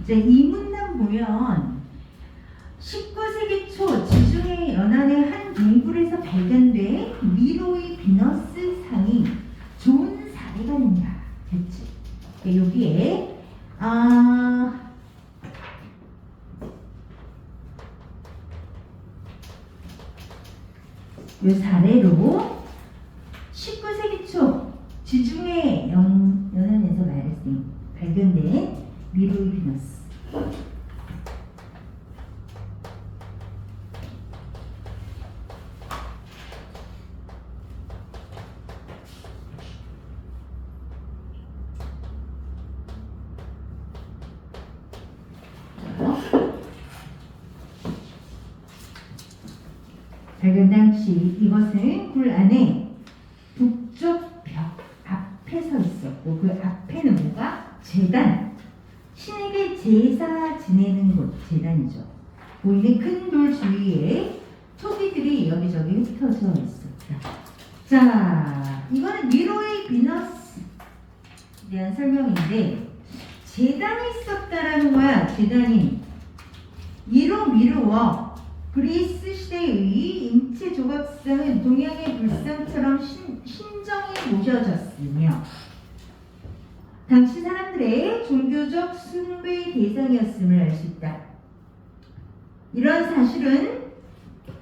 자, 이 문단 보면 19세기 초 지중해 연안의 한 동굴에서 발견된 미로의 비너스 상이 좋은 사례가 된다. 됐지? 여기에 이 사례로 19세기 초 지중해 연안에서 발견된 미로의 비너스. 발견 당시 이것은 굴 안에 북쪽 벽 앞에 서 있었고, 그 앞에는 뭐가? 제단, 신에게 제사 지내는 곳, 제단이죠. 보이는 큰 돌 주위에 토기들이 여기저기 흩어져 있었다. 자, 이거는 미로의 비너스에 대한 설명인데, 제단이 있었다라는 거야. 제단이 미로와 그리스 시대의 인체 조각상은 동양의 불상처럼 신정이 모셔졌으며 당시 사람들의 종교적 숭배의 대상이었음을 알 수 있다. 이런 사실은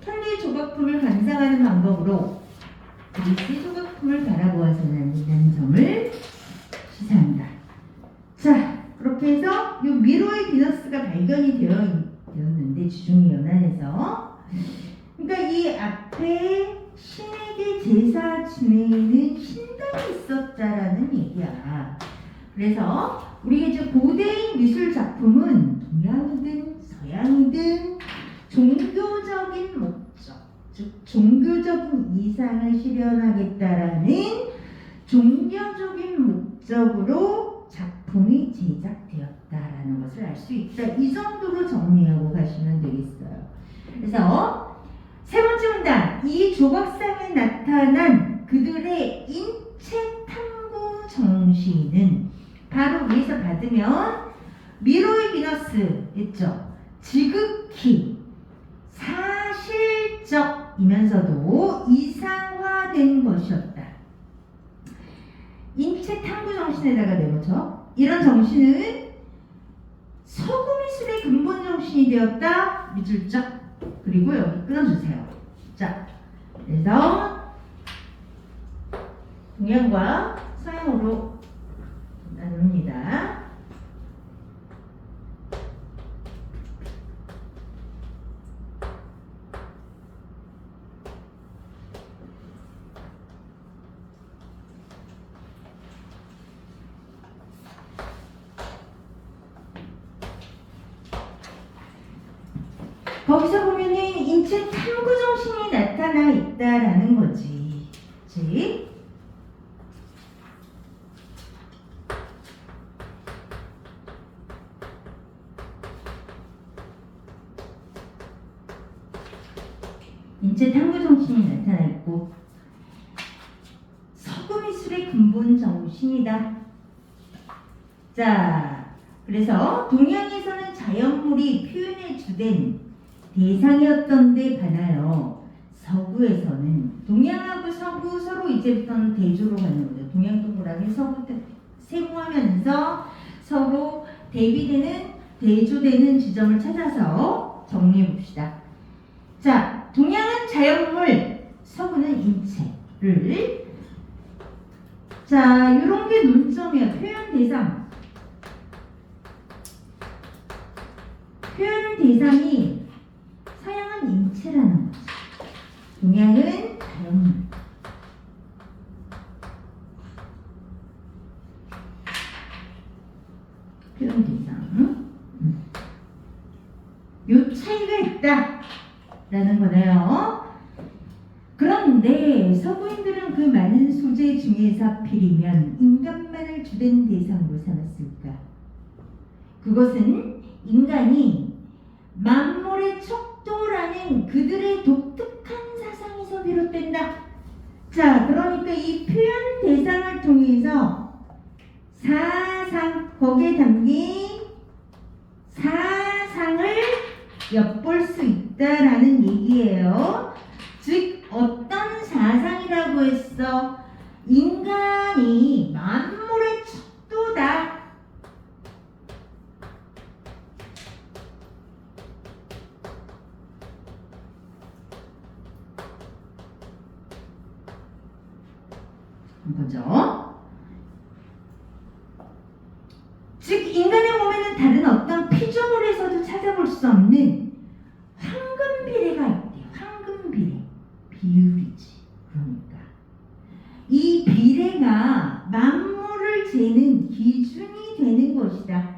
현대 조각품을 감상하는 방법으로 그리스 조각품을 바라보아서는 안 된다는 점을 시사한다. 자, 그렇게 해서 이 미로의 비너스가 발견이 되었는데 지중해 연안에서, 그러니까 이 앞에 신에게 제사 지내는 신당이 있었다라는 얘기야. 그래서 우리가 이제 고대인 미술 작품은 동양이든 서양이든 종교적인 목적, 즉 종교적인 이상을 실현하겠다라는 종교적인 목적으로 작품이 제작되었다라는 것을 알 수 있다. 이 정도로 정리하고 가시면 되겠어요. 그래서 세 번째 문단, 이 조각상에 나타난 그들의 인체 탐구 정신은 바로 위에서 받으면 미로의 비너스 있죠. 지극히 사실적이면서도 이상화된 것이었다. 인체 탐구 정신에다가 내보죠. 이런 정신은 서구 미술의 근본 정신이 되었다. 밑줄 쫙. 그리고 여기 끊어주세요. 자, 그래서 동양과 서양으로 나눕니다. 거기서 보면은 인체 탐구 정신이 나타나 있다라는 거지. 즉, 인체 탐구 정신이 나타나 있고 서구 미술의 근본 정신이다. 자, 그래서 동양에서는 자연물이 표현의 주된 대상이었던 데 반하여 서구에서는 동양하고 서구 서로 이제부터는 대조로 가는 거죠. 동양 동그라미 서구 세모하면서 서로 대비되는 대조되는 지점을 찾아서 정리해 봅시다. 자, 동양은 자연물, 서구는 인체를. 자, 이런 게 논점이야. 표현 대상. 표현 대상이 서양은 인체라는 거죠. 동양은 자연물. 표현 대상. 요 차이가 있다라는 거네요. 그런데 서구인들은 그 많은 소재 중에서 하필이면 인간만을 주된 대상으로 삼았을까? 그것은 인간이 만물의 척도라는 그들의 독특한 사상에서 비롯된다. 자, 그러니까 이 표현 대상을 통해서 사상, 거기에 담긴 엿볼 수 있다라는 얘기예요. 즉 어떤 사상이라고 했어? 인간이 만물의 척도다. 그죠? 즉 인간의 몸에는 다른 어떤 피조물에서도 찾아볼 수 없는 황금 비례가 있대요. 황금 비례. 비율이지. 그러니까 이 비례가 만물을 재는 기준이 되는 것이다.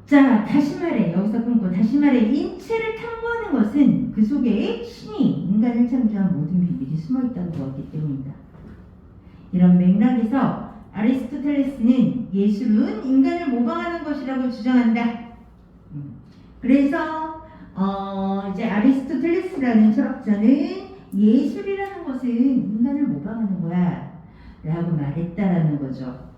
자, 다시 말해. 여기서 끊고 다시 말해. 인체를 탐구하는 것은 그 속에 신이 인간을 창조한 모든 비밀이 숨어있다고 보았기 때문이다. 이런 맥락에서 아리스토텔레스는 예술은 인간을 모방하는 것이라고 주장한다. 그래서 이제 아리스토텔레스라는 철학자는 예술이라는 것은 인간을 모방하는 거야 라고 말했다라는 거죠.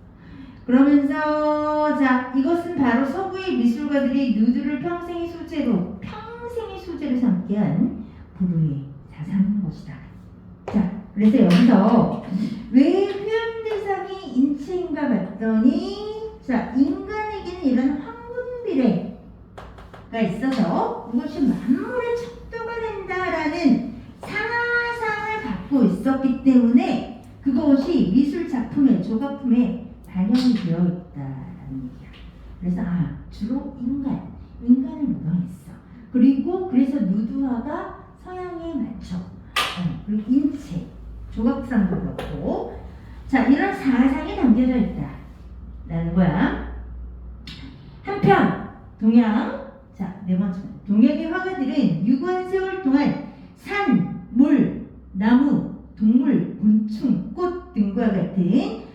그러면서 자, 이것은 바로 서구의 미술가들이 누드를 평생의 소재로 삼게 한 불후의 사상인 것이다. 자, 그래서 여기서 왜 표현 대상이 인체인가 봤더니 자, 인간에게는 이런 황금 비례가 있어서 이것이 만물의 척도가 된다라는 사상을 갖고 있었기 때문에 그것이 미술 작품의 조각품에 반영이 되어 있다라는 얘기야. 그래서 주로 인간을 모방했어. 그리고 그래서 누드화가 서양에 맞춰. 그리고 인체, 조각상도 그렇고, 자 이런 사상이 담겨져 있다라는 거야. 한편 동양, 자 네 번째, 동양의 화가들은 유구한 세월 동안 산, 물, 나무, 동물, 곤충, 꽃 등과 같은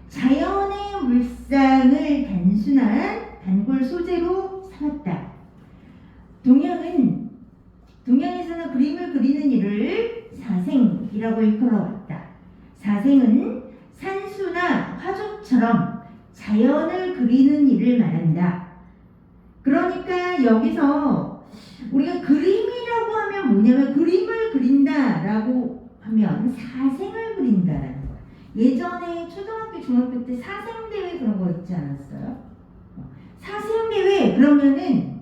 자연의 물상을 단순한 단골 소재로 삼았다. 동양에서는 그림을 그리는 일을 사생이라고 일컬어왔다. 사생은 산수나 화족처럼 자연을 그리는 일을 말한다. 그러니까 여기서 우리가 그림이라고 하면 뭐냐면 그림을 그린다라고 하면 사생을 그린다라는 거야. 예전에 초등학교, 중학교 때 사생대회 그런 거 있지 않았어요? 사생대회 그러면은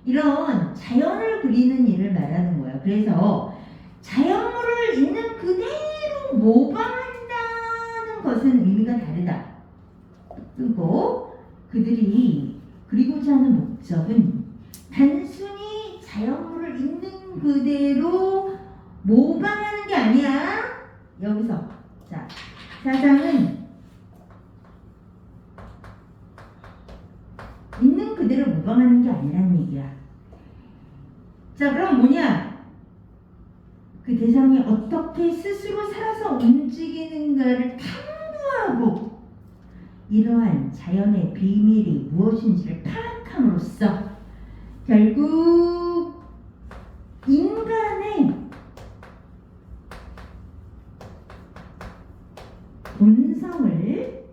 이런 자연을 그리는 일을 말하는 거야. 그래서 자연물을 있는 그대로 모방한다는 것은 의미가 다르다. 그리고 그들이 그리고자 하는 목적은 단순히 자연물을 있는 그대로 모방하는 게 아니야. 여기서 자, 사상은 있는 그대로 모방하는 게 아니라는 얘기야. 자, 그럼 뭐냐? 그 대상이 어떻게 스스로 살아서 움직이는가를 탐구하고 이러한 자연의 비밀이 무엇인지를 파악함으로써 결국 인간의 본성을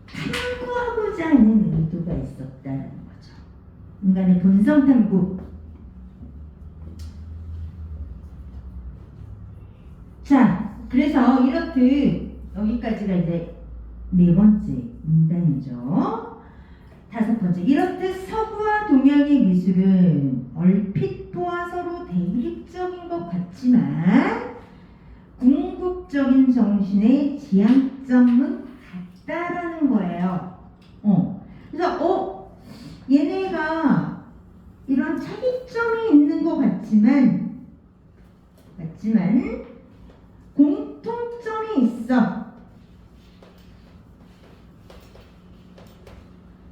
탐구하고자 하는 의도가 있었다는 거죠. 인간의 본성 탐구. 자, 그래서 이렇듯 여기까지가 이제 네 번째 문단이죠. 다섯 번째, 이렇듯 서구와 동양의 미술은 얼핏 보아 서로 대립적인 것 같지만 궁극적인 정신의 지향점은 같다라는 거예요. 그래서 얘네가 이런 차이점이 있는 것 같지만 공통점이 있어.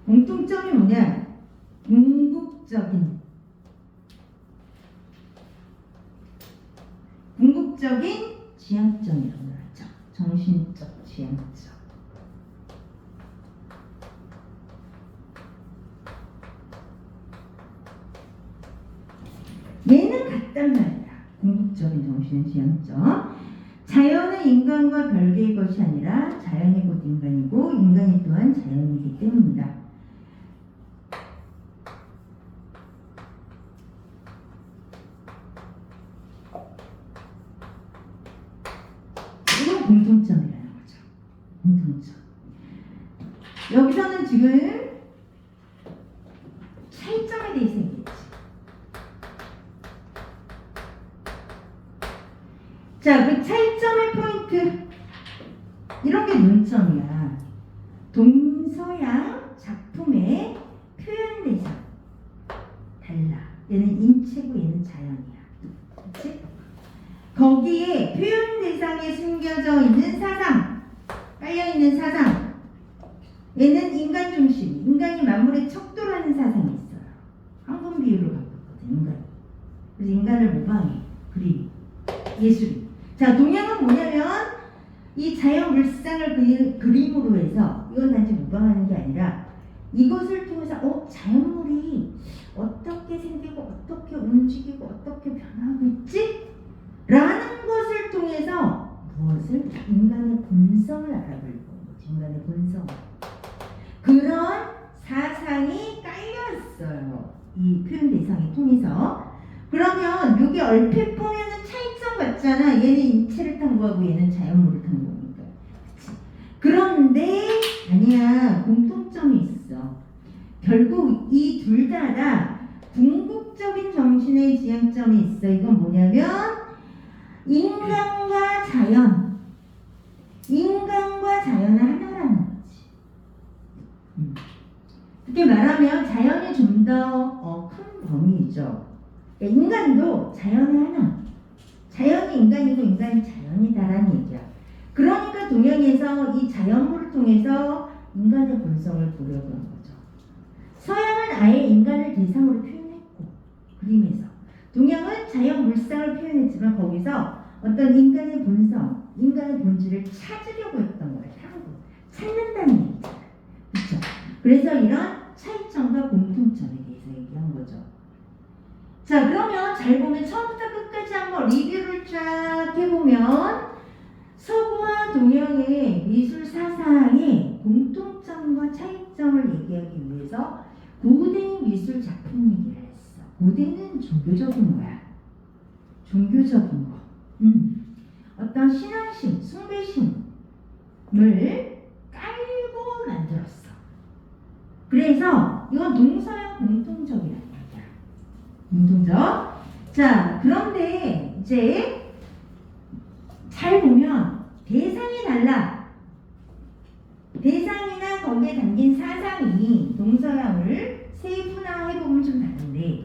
공통점이 뭐냐? 궁극적인 지향점이라고 하죠. 정신적 지향점. 얘는 같단 말이야. 궁극적인 정신의 지향점. 자연은 인간과 별개의 것이 아니라 자연이 곧 인간이고 인간이 또한 자연이기 때문이다. 이건 공통점이라는 거죠. 공통점. 여기서는 지금 차이점에 대해서 얘기했지. 자, 그 차이점의 포인트. 이런 게 논점이야. 동서양 작품의 표현 대상. 달라. 얘는 인체고 얘는 자연이야. 그치? 거기에 표현 대상에 숨겨져 있는 사상, 깔려있는 사상. 얘는 인간 중심, 인간이 만물의 척도라는 사상이 있어요. 황금 비율을 갖고 있거든, 인간이. 그래서 인간을 모방해, 그림, 예술이. 자, 동양은 뭐냐면 이 자연 물상을 그림으로 해서 이건 단지 모방하는 게 아니라 이것을 통해서 자연물이 어떻게 생기고 어떻게 움직이고 어떻게 변하고 있지? 라는 것을 통해서 무엇을? 인간의 본성을 알아보려고 하는 거지. 인간의 본성. 그런 사상이 깔려있어요. 이 표현 대상을 통해서. 그러면 여기 얼핏 보면은 차이점 같잖아. 얘는 인체를 탐구하고 얘는 자연물을 탐구하니까. 그치? 그런데 아니야. 공통점이 있어. 결국 이 둘 다 궁극적인 정신의 지향점이 있어. 이건 뭐냐면 인간과 자연은 하나라는 거지. 그렇게 말하면 자연이 좀 더 큰 범위이죠. 그러니까 인간도 자연의 하나. 자연이 인간이고 인간이 자연이다라는 얘기야. 그러니까 동양에서 이 자연물을 통해서 인간의 본성을 보려고 한 거죠. 서양은 아예 인간을 대상으로 표현했고 그림에서. 동양은 자연 물상을 표현했지만 거기서 어떤 인간의 본성, 인간의 본질을 찾으려고 했던 거예요. 탐구. 찾는다는 얘기잖아. 그렇죠? 그래서 이런 차이점과 공통점에 대해서 얘기한 거죠. 자, 그러면 잘 보면 처음부터 끝까지 한번 리뷰를 쫙 해보면 서구와 동양의 미술 사상의 공통점과 차이점을 얘기하기 위해서 고대 미술 작품 얘기를 했어. 고대는 종교적인 거야. 종교적인 거. 어떤 신앙심, 숭배심을 깔고 만들었어. 그래서 이건 동서양 공통적이라는 얘기야. 공통적. 자, 그런데 이제 잘 보면 대상이 달라. 대상이나 거기에 담긴 사상이 동서양을 세분화해보면 좀 다른데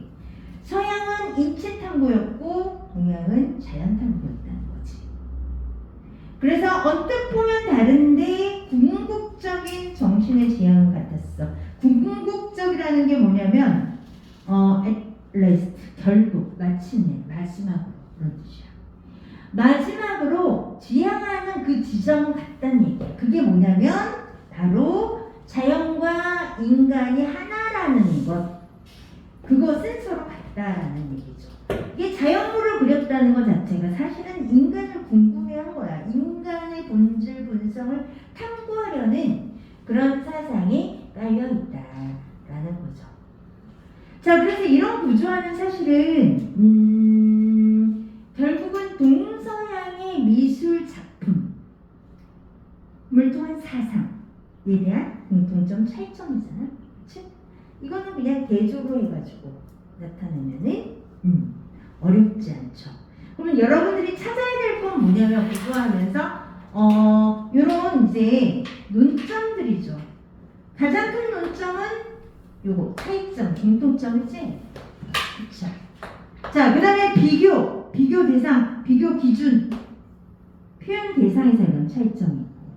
서양은 인체 탐구였고 동양은 자연 탐구였다는 거지. 그래서 언뜻 보면 다른데 궁극적인 정신의 지향은 같았어. 궁극적이라는 게 뭐냐면 at 결국, 마침내, 마지막으로 그런 뜻이야. 마지막으로 지향하는 그 지점은 같다는 얘기야. 그게 뭐냐면 바로 자연과 인간이 하나라는 것. 그것은 서로 같다라는 얘기죠. 이게 자연물을 그렸다는 것 자체가 사실은 인간을 궁금해한 거야. 인간의 본질, 본성을 탐구하려는 그런 사상이 깔려있다라는 거죠. 자, 그래서 이런 구조화는 사실은 결국은 동서양의 미술 작품을 통한 사상에 대한 공통점, 차이점이잖아. 그치? 이거는 그냥 대조로 해가지고 나타내면은 어렵지 않죠. 그러면 여러분들이 찾아야 될 건 뭐냐면 공부하면서 요런 이제 논점들이죠. 가장 큰 논점은 요거 차이점, 공통점이지. 그쵸. 자, 그 다음에 비교 대상, 비교 기준, 표현 대상에서 이런 차이점이 있고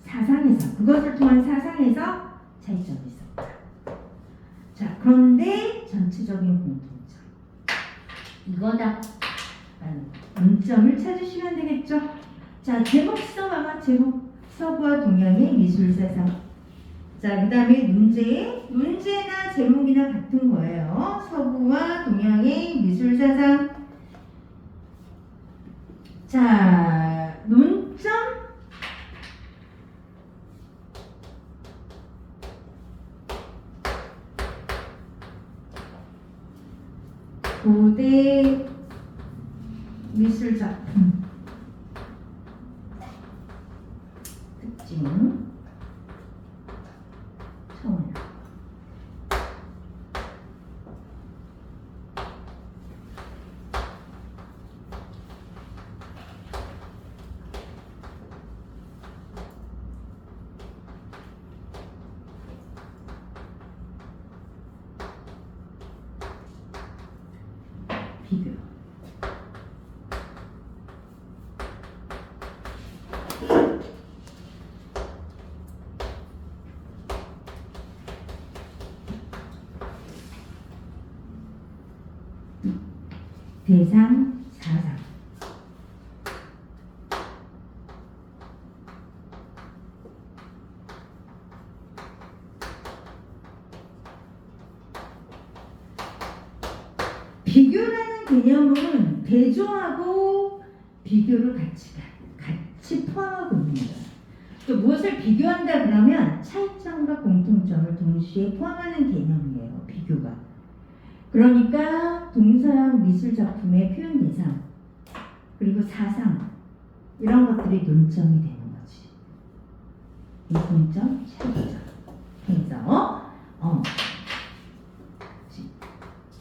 사상에서, 그것을 통한 사상에서 차이점이 있었다. 자, 그런데 전체적인 공통점 이거다 라는 논점을 찾으시면 되겠죠. 자, 제목 써봐봐. 제목 서구와 동양의 미술사상. 자, 그 다음에 문제나 제목이나 같은 거예요. 서구와 동양의 미술 고대 미술 작품 특징 청원 비교 대상 사상 비교라는 개념은 대조하고 비교를 같이 포함하고 있는 거예요. 또 무엇을 비교한다 그러면 차이점과 공통점을 동시에 포함하는 개념이에요. 비교가. 그러니까 동서양 미술 작품의 표현 대상 그리고 사상 이런 것들이 논점이 되는 거지. 공통점, 차이점 해서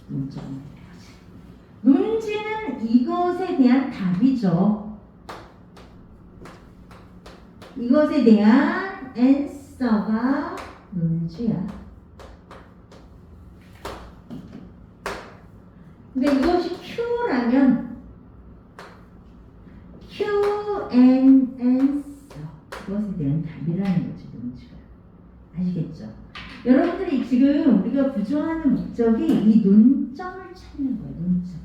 논점이 되는 거지. 논지는 이것에 대한 답이죠. 이것에 대한 answer가 논지야. 근데 이것이 Q라면 Q and answer 그것에 대한 답이라는 거지 논지가. 아시겠죠? 여러분들이 지금 우리가 부조하는 목적이 이 논점을 찾는 거예요. 논점.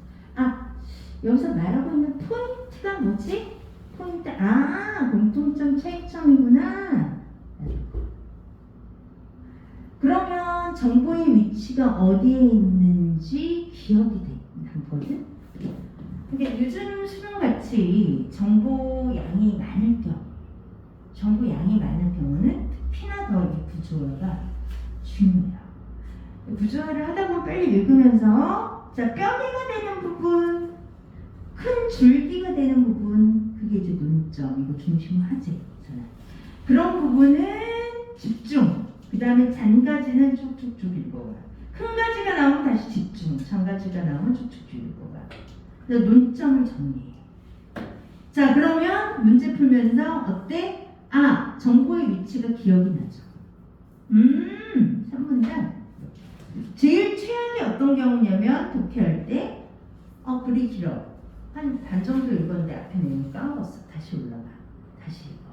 여기서 말하고 있는 포인트가 뭐지? 포인트. 공통점 차이점이구나. 그러면 정보의 위치가 어디에 있는지 기억이 남거든. 근데 요즘 수능같이 정보 양이 많을 경우는 특히나 더 이 부조화가 중요해요. 부조화를 하다 보면 빨리 읽으면서 뼈대가 되는 부분, 큰 줄기가 되는 부분, 그게 이제 논점, 이거 중심화제. 그런 부분은 집중. 그 다음에 잔가지는 쭉쭉쭉 읽어봐. 큰 가지가 나오면 다시 집중, 잔가지가 나오면 쭉쭉쭉 읽어봐. 그래서 논점을 정리해. 자, 그러면 문제 풀면서 어때? 정보의 위치가 기억이 나죠. 3문장. 제일 최악이 어떤 경우냐면 독해할 때 글이 길어. 한 반 정도 읽었는데 앞에 내용 까먹었어. 다시 올라가. 다시 읽어.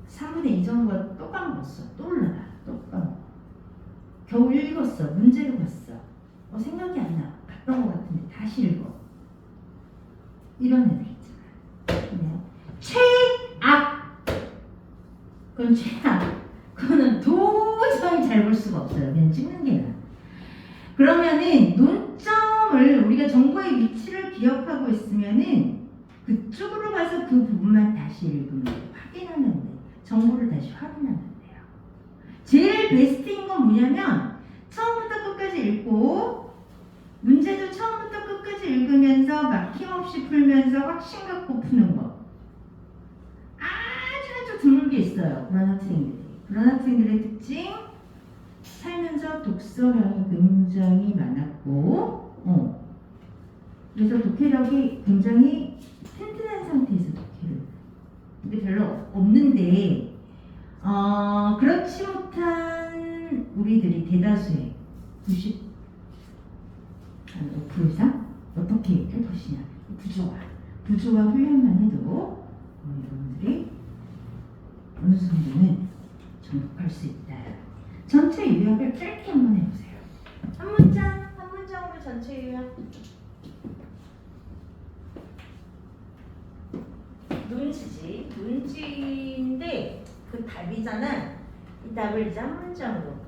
3분의 2 정도가 또 까먹었어. 또 올라가. 또 까먹어. 겨우 읽었어. 문제를 봤어. 생각이 안 나. 봤던 것 같은데 다시 읽어. 이런 애들 있잖아. 최악. 그건 최악. 그거는 도저히 잘 볼 수가 없어요. 그냥 찍는 게 나아. 그러면은 논점을 우리가 정보의 위치를 기억하고 있으면은 그쪽으로 가서 그 부분만 다시 읽으면 돼. 확인하면 돼. 정보를 다시 확인하면 돼요. 제일 베스트인 건 뭐냐면 처음부터 끝까지 읽고 문제도 처음부터 끝까지 읽으면서 막힘없이 풀면서 확신 갖고 푸는 거. 아주 드물게 있어요. 그런 학생들의 특징 살면서 독서량이 굉장히 많았고 그래서 독해력이 굉장히 튼튼한 상태에서 독해를 근데 별로 없는데 그렇지 못한 우리들이 대다수의 90 한 5% 이상 어떻게 할 것이냐. 부조화 훈련만 해도 여러분들이 어느 정도는 정복할 수 있다. 전체 요약을 짧게 한번 해보세요. 한 문장으로 전체 요약. 논지인데 그 답이잖아. 이 답을 이제 한 문장으로.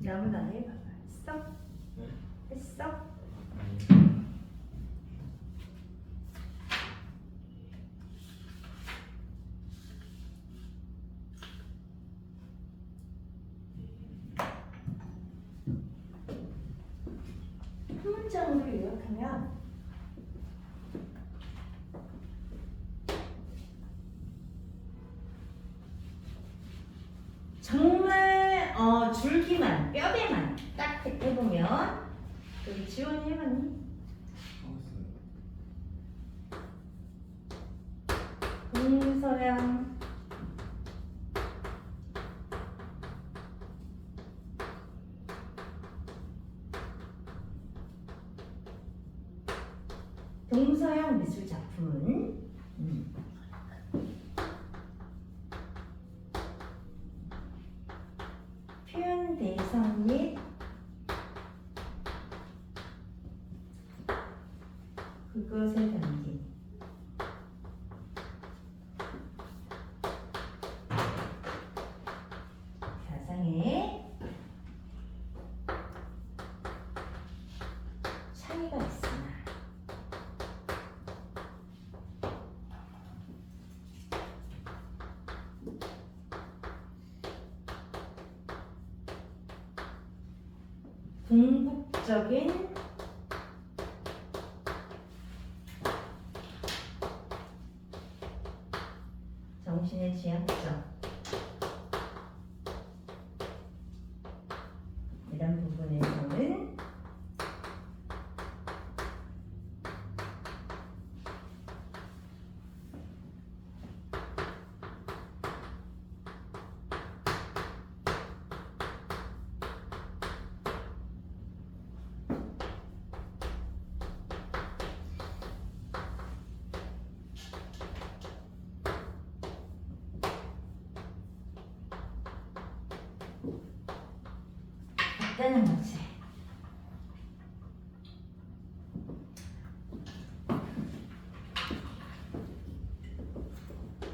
나무나 해봐봐. 했어? 네? 했어? 한 문장으로 요약하면 정말 줄기만 뼈대만 딱 해보면 여기 지원이 해봤니? 동서양 동서양 미술 작품은 표현 대상 및 그것에 담긴 사상의 차이가 있으나 궁극적인 정신의 지향점 이런 부분에서는 있다는 거지.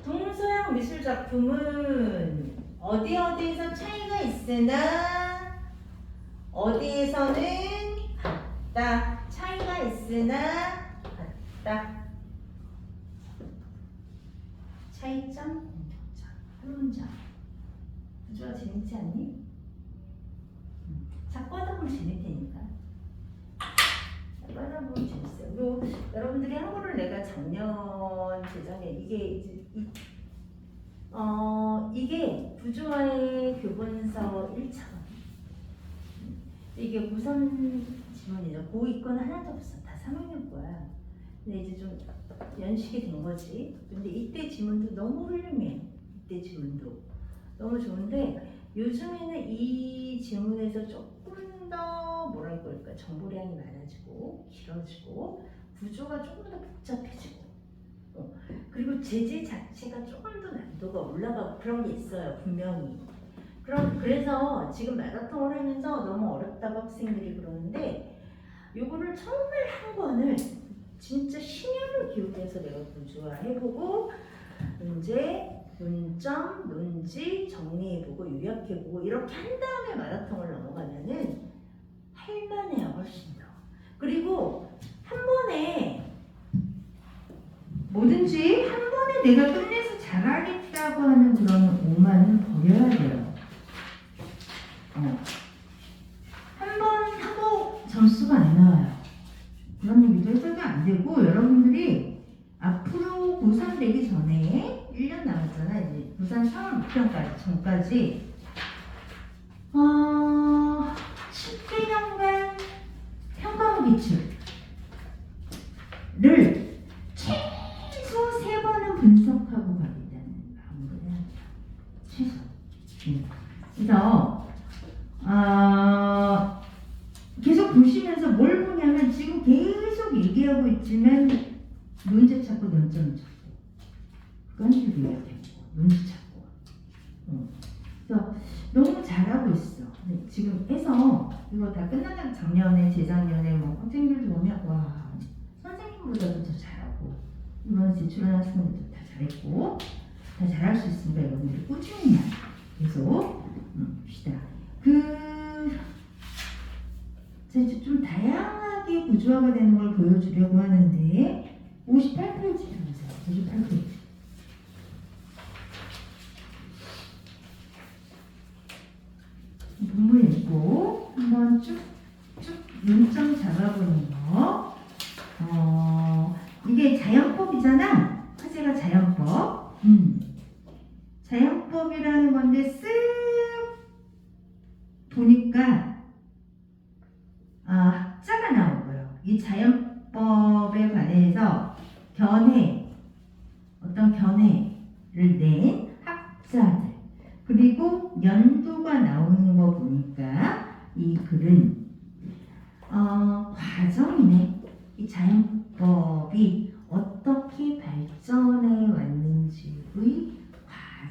동서양 미술 작품은 어디에서 차이가 있으나 어디에서는 같다. 차이가 있으나 같다. 차이점, 공통점. 한 문장. 구조가 재밌지 않니? 자꾸 하다 보면 재밌다니까. 자꾸 하다 보면 재밌어요. 그리고 여러분들이 한 거를 내가 재작년 이게 이제 이게 부조화의 교본서 1차원. 이게 우선 지문이죠. 고2건 하나도 없어. 다 3학년 거야. 근데 이제 좀 연식이 된 거지. 근데 이때 지문도 너무 훌륭해. 이때 지문도 너무 좋은데 요즘에는 이 지문에서 조금 더 뭐랄까 할까 정보량이 많아지고 길어지고 구조가 조금 더 복잡해지고 그리고 제재 자체가 조금 더 난도가 올라가고 그런 게 있어요. 분명히. 그래서 지금 마라톤을 하면서 너무 어렵다고 학생들이 그러는데 요거를 정말 한 권을 진짜 신혈을 기울여서 내가 구조화해보고 문제, 논점, 논지 정리해보고 요약해보고 이렇게 한 다음에 마라톤을 넘어가면은 할만해요. 훨씬 더. 그리고 한 번에 뭐든지 한 번에 내가 끝내서 잘하겠다고 하는 그런 오만은 버려야 돼요. 한 번 하고 점수가 안 나와요. 그런 얘기도 해서도 안 되고 여러분들이 앞으로 고3 되기 전에 1년 남았잖아. 이제 고3 3월 목평까지 전까지 10개년간 평가원 기출을 최소 3번은 분석하고 가겠다는 마음으로 해야 돼요. 최소. 그래서 계속 보시면서 뭘 보냐면 지금 계속 얘기하고 있지만 문제 찾고 논점 찾고 건축 요약하고 문제 찾고 그래서 너무 잘하고 있어. 근데 지금 해서 이거 다 끝나면 작년에 재작년에 뭐 학생들도 보면 와 선생님보다도 더 잘하고 이번 제출한 학생들도 다 잘했고 다 잘할 수 있으니까 여러분들이 꾸준히만 계속 봅시다. 그 이제 좀 다양하게 구조화가 되는 걸 보여주려고 하는데 58페이지를 보세요. 58페이지. 본문 읽고 한번 쭉쭉 논점 잡아보는 거. 이게 자연법이잖아. 화제가 자연법. 자연법이라는 건데 쓱 보니까 학자가 나온 거예요. 이 자연법에 관해서 어떤 견해를 낸 학자들, 그리고 연도가 나오는 거 보니까 이 글은 과정이네. 이 자연법이 어떻게 발전해 왔는지의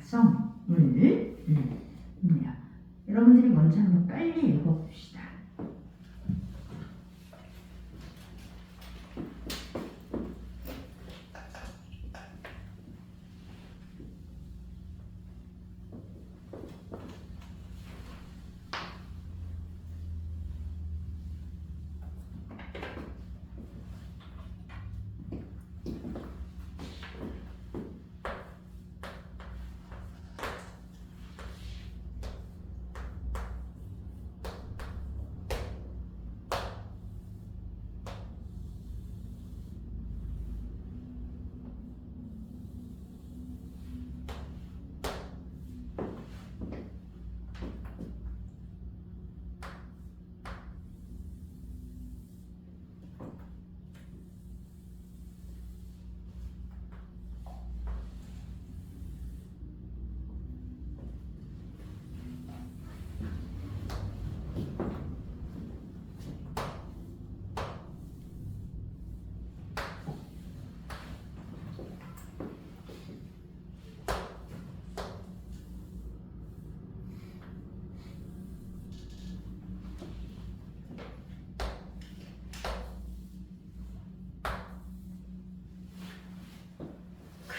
과정을 여러분들이 먼저 한번 빨리 읽어봅시다.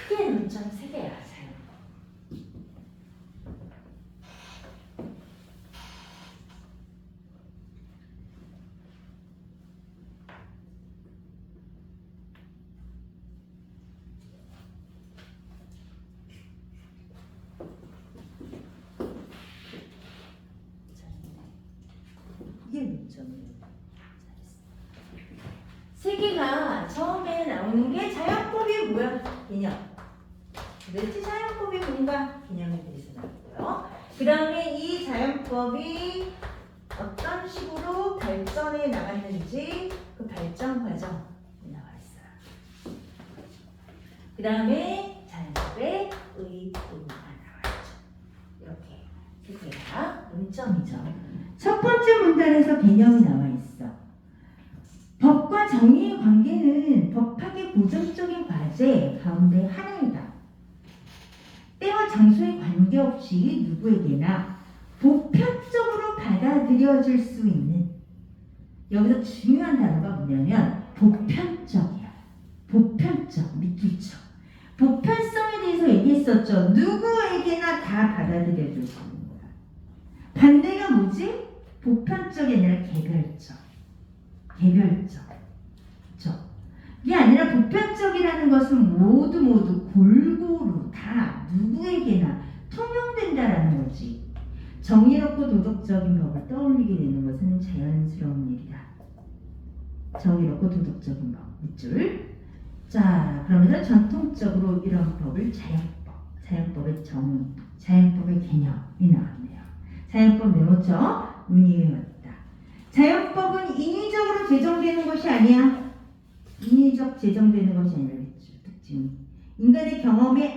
크게 논점 3개야. 이게 논점이에요. 3개가 처음에 나오는 게 자연법이 뭐야? 개념. 도대체 자연법이 뭔가 개념에 대해서 나왔고요. 그 다음에 이 자연법이 어떤 식으로 발전해 나갔는지 그 발전 과정이 나와 있어요. 그 다음에 자연법의 의도가 나와 있죠. 이렇게 3개가 논점이죠. 첫 번째 문단에서 개념이 나와 있어. 법과 정의의 관계는 법학의 고정적인 과제 가운데 하나이다. 때와 장소에 관계없이 누구에게나 보편적으로 받아들여질 수 있는, 여기서 중요한 단어가 뭐냐면 보편적이야. 보편적, 믿기죠. 보편성에 대해서 얘기했었죠. 누구에게나 다 받아들여질 수 있는 거야. 반대가 뭐지? 보편적이 아니라 개별적. 그렇죠? 이게 아니라 보편적이라는 것은 모두 골고루 다 누구에게나 통용된다라는 거지. 정의롭고 도덕적인 법을 떠올리게 되는 것은 자연스러운 일이다. 정의롭고 도덕적인 법, 밑줄. 자, 그러면서 전통적으로 이런 법을 자연법의 정의, 자연법의 개념이 나왔네요. 자연법 메모죠? 운이 외웠다. 자연법은 인위적으로 제정되는 것이 아니야. 인위적 제정되는 것이 아니라 특징이 인간의 경험에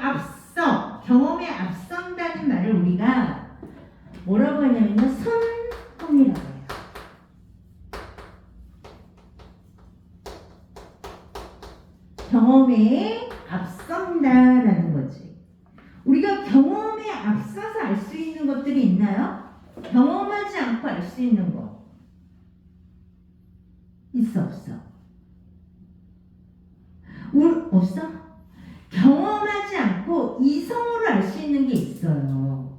앞선다는 말을 우리가 뭐라고 하냐면요, 선험이라고 해요. 경험에 앞선다라는 거지. 우리가 경험에 앞서서 알 수 있는 것들이 있나요? 경험하지 않고 알 수 있는 거 있어, 없어? 없어? 경험하지 않고 이성으로 알 수 있는 게 있어요.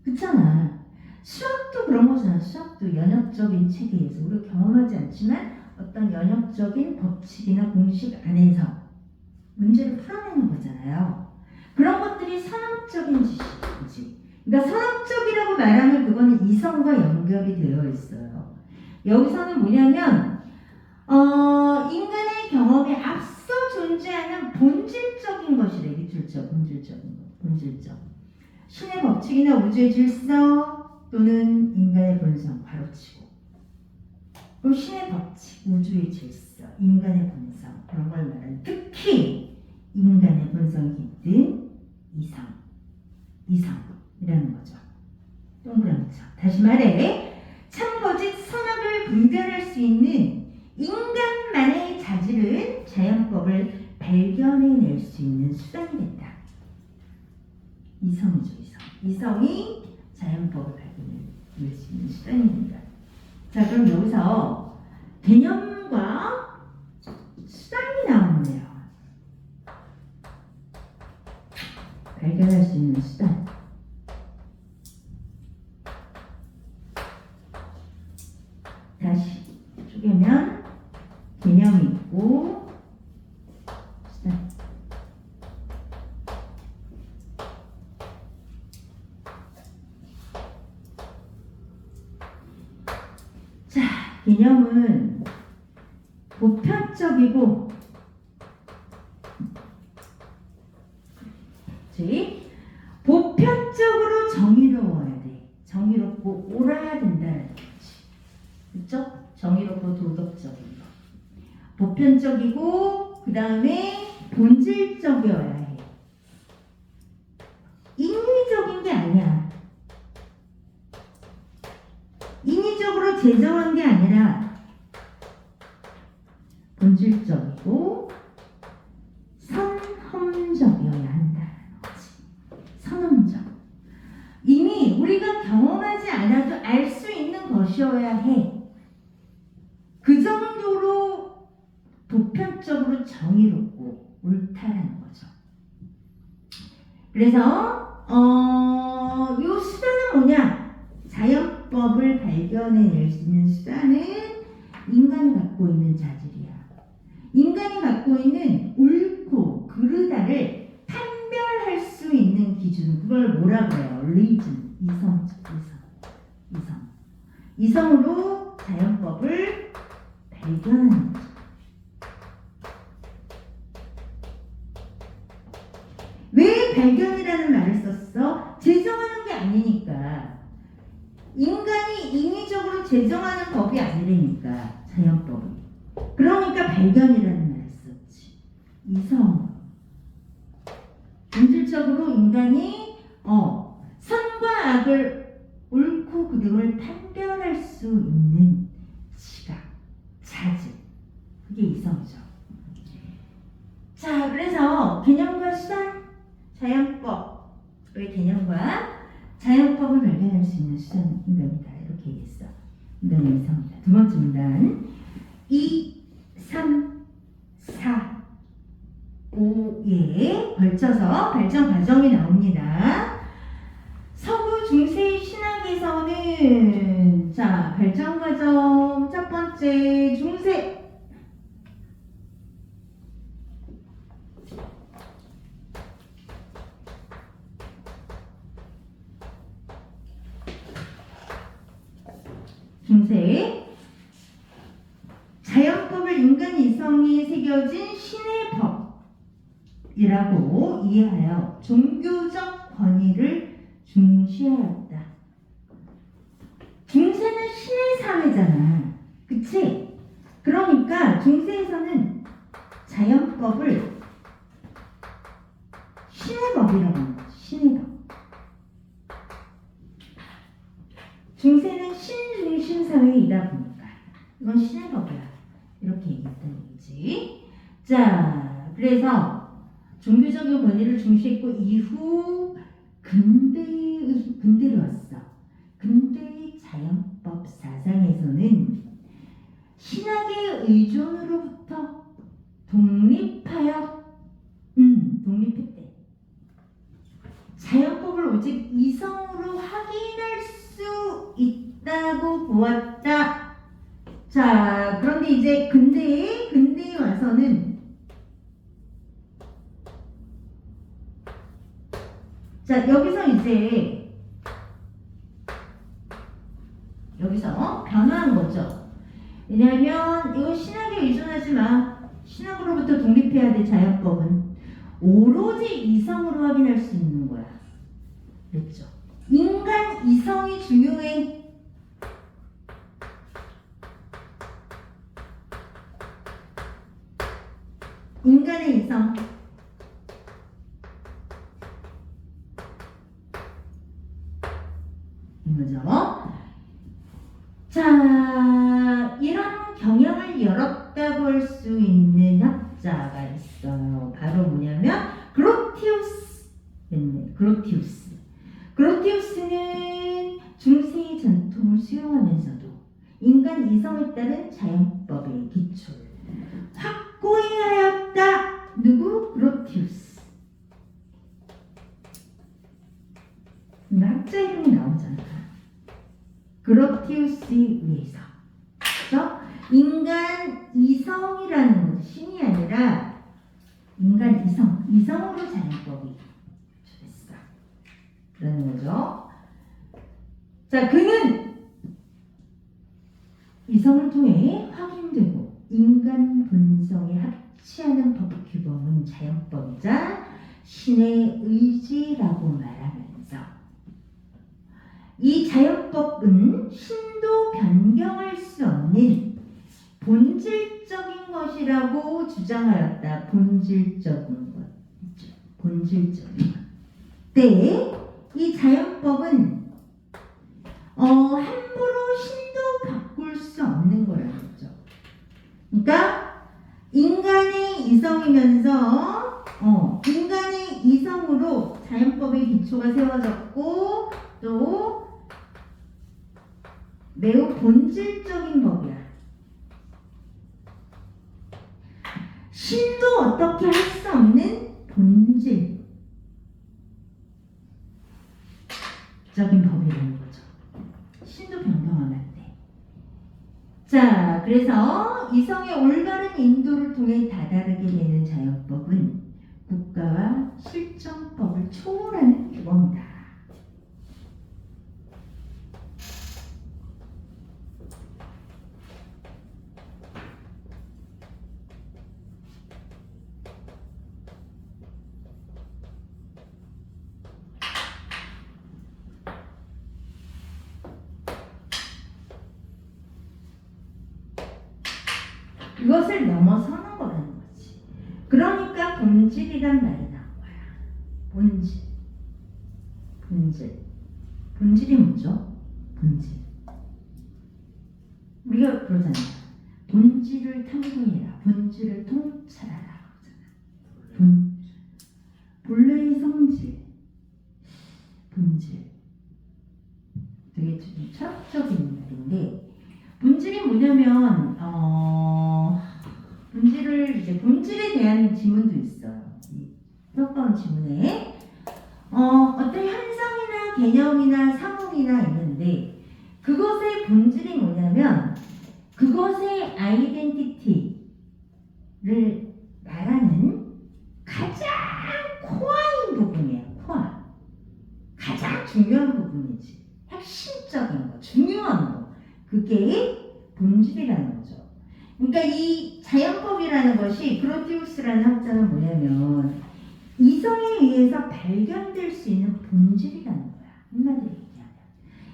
그렇잖아. 수학도 그런 거잖아. 수학도 연역적인 체계에서 우리가 경험하지 않지만 어떤 연역적인 법칙이나 공식 안에서 문제를 풀어내는 거잖아요. 그런 것들이 선언적인 지식이지. 그러니까 선언적이라고 말하면 그거는 이성과 연결이 되어 있어요. 여기서는 뭐냐면 인간의 경험에 앞서 존재하는 본질적인 것이래. 기출적, 본질적인 것, 본질적. 신의 법칙이나 우주의 질서 또는 인간의 본성 바로치고. 그럼 신의 법칙, 우주의 질서, 인간의 본성 그런 걸 말하는 특히 인간의 본성이 깃든 이성이라는 거죠. 동그라미죠. 다시 말해 참거짓 선악을 분별할 수 있는 인간만의 자질은 자연법을 발견해낼 수 있는 수단이 된다. 이성이죠. 이성이 자연법을 발견해낼 수 있는 수단이 된다. 자, 그럼 여기서 개념과 수단이 나오네요. 발견할 수 있는 수단. 다시 쪼개면 개념이 있고 수단. 자, 개념은 보편적이고 보편적으로 정의로워야 돼. 정의롭고 옳아야 된다는 거지. 그쵸? 정의롭고 도덕적인 거. 보편적이고 그 다음에 본질적이어야 해. 인위적인 게 아니야. 인위적으로 제정한 게 아니라 본질적이고 선험적이어야 한다는 거지. 선험적. 이미 우리가 경험하지 않아도 알 수 있는 것이어야 해. 그 정도로 보편적으로 정의롭고 옳다라는 거죠. 그래서 이 수단은 뭐냐? 자연법을 발견해낼 수 있는 수단은 인간이 갖고 있는 자질이야. 인간이 갖고 있는 옳고 그르다를 판별할 수 있는 기준, 그걸 뭐라고 해요? 리즌, 이성으로 자연법을 발견하는 거죠. 왜 발견이라는 말을 썼어? 제정하는 게 아니니까. 인간이 인위적으로 제정하는 법이 아니라니까, 자연법은. 그러니까 발견이라는 말을 썼지. 이성. 본질적으로 인간이 선과 악을 옳고 그름을 판별할 수 있는 시각, 자질. 그게 이성이죠. 자, 그래서 개념과 수단, 자연법의 개념과 자연법을 발견할 수 있는 수단 인간이다. 이렇게 얘기했어. 인간의 이성이다. 두 번째 문단. 2, 3, 4, 5에 걸쳐서 발전 과정이 나옵니다. 서구 중세 신학에서는 자, 발전 과정 첫 번째 중세. 자연법을 인간 이성이 새겨진 신의 법이라고 이해하여 종교적 권위를 중시하였다. 중세는 신의 사회잖아. 그치? 그러니까 중세에서는 자연법을 신의 법이라고 하는 거지. 신의 법. 중세는 신중심 사회이다 보니까 이건 신의 법이야. 이렇게 얘기했다는 얘기지. 자, 그래서 종교적인 권위를 중시했고 이후 근대로 왔어. 근대의 자연법 사상에서는 신학의 의존으로부터 독립했대. 자연법을 오직 이성으로 확인할 수 있다고 보았다. 자, 그런데 이제 근대에 와서는 자, 여기서 변화한 거죠. 왜냐하면 이거 신학에 의존하지 마. 신학으로부터 독립해야 돼. 자연법은 오로지 이성으로 확인할 수 있는 거야. 그랬죠. 인간 이성이 중요해. 인간의 이성. 이거죠. 자, 이런 경향을 열었다고 할 수 있는 학자가 있어요. 바로 뭐냐면 그로티우스. 그로티우스는 중세의 전통을 수용하면서도 인간 이성에 따른 자연법의 기초를 확고히 하였다. 누구? 그로티우스. 학자 이름이 나오잖아. 그로티우스에 의해서. 그래서 인간 이성이라는 것이 신이 아니라 인간 이성으로 자연법이 됐어. 그러는 거죠. 자, 그는 이성을 통해 확인되고 인간 본성에 합치하는 법 규범은 자연법이자 신의 의지라고 말하면서 이 자연법은 신도 변경할 수 없는 본질적인 것이라고 주장하였다. 본질적인 것. 네, 이 자연법은 함부로 신도 바꿀 수 없는 거라는 거죠. 그러니까 인간의 이성이면서 인간의 이성으로 자연법의 기초가 세워졌고 또 매우 본질적인 법이야. 신도 어떻게 할 수 없는 본질적인 법이라는 거죠. 신도 변경하면 안 돼. 자, 그래서 이성의 올바른 인도를 통해 다다르게 되는 자연법은 국가와 실정법을 초월하는 규범이다. 이것을 넘어서는 거라는 거지. 그러니까 본질이란 말이 나온 거야. 본질이 뭐죠? 본질. 우리가 그러잖아요. 본질을 탐구해라. 본질을 통찰하라. 본래의 성질. 본질. 되게 좀 철학적인 말인데 본질이 뭐냐면 본질에 대한 지문도 있어요. 가까운 지문에 어떤 현상이나 개념이나 상황이나 있는데 그것의 본질이 뭐냐면 그것의 아이덴티티를 말하는 가장 코어인 부분이에요. 코어. 가장 중요한 부분이지. 핵심적인 거, 중요한 거. 그게 본질이라는 거죠. 그러니까 이 자연법이라는 것이 그로티우스라는 학자는 뭐냐면 이성에 의해서 발견될 수 있는 본질이라는 거야. 한마디로 얘기하면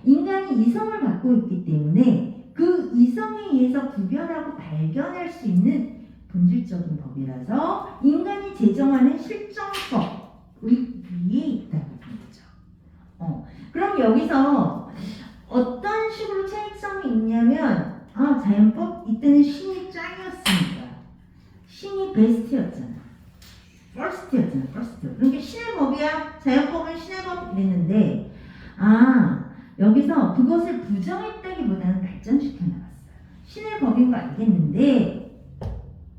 인간이 이성을 갖고 있기 때문에 그 이성에 의해서 구별하고 발견할 수 있는 본질적인 법이라서 인간이 제정하는 실정법의 위에 있다고 보는 거죠. 그럼 여기서 어떤 식으로 차이점이 있냐면 자연법 이때는 신이 짱이었으니까 신이 베스트였잖아. 퍼스트였잖아. 그러니까 신의 법이야. 자연법은 신의 법 이랬는데 여기서 그것을 부정했다기보다는 발전시켜 나갔어요. 신의 법인 거 알겠는데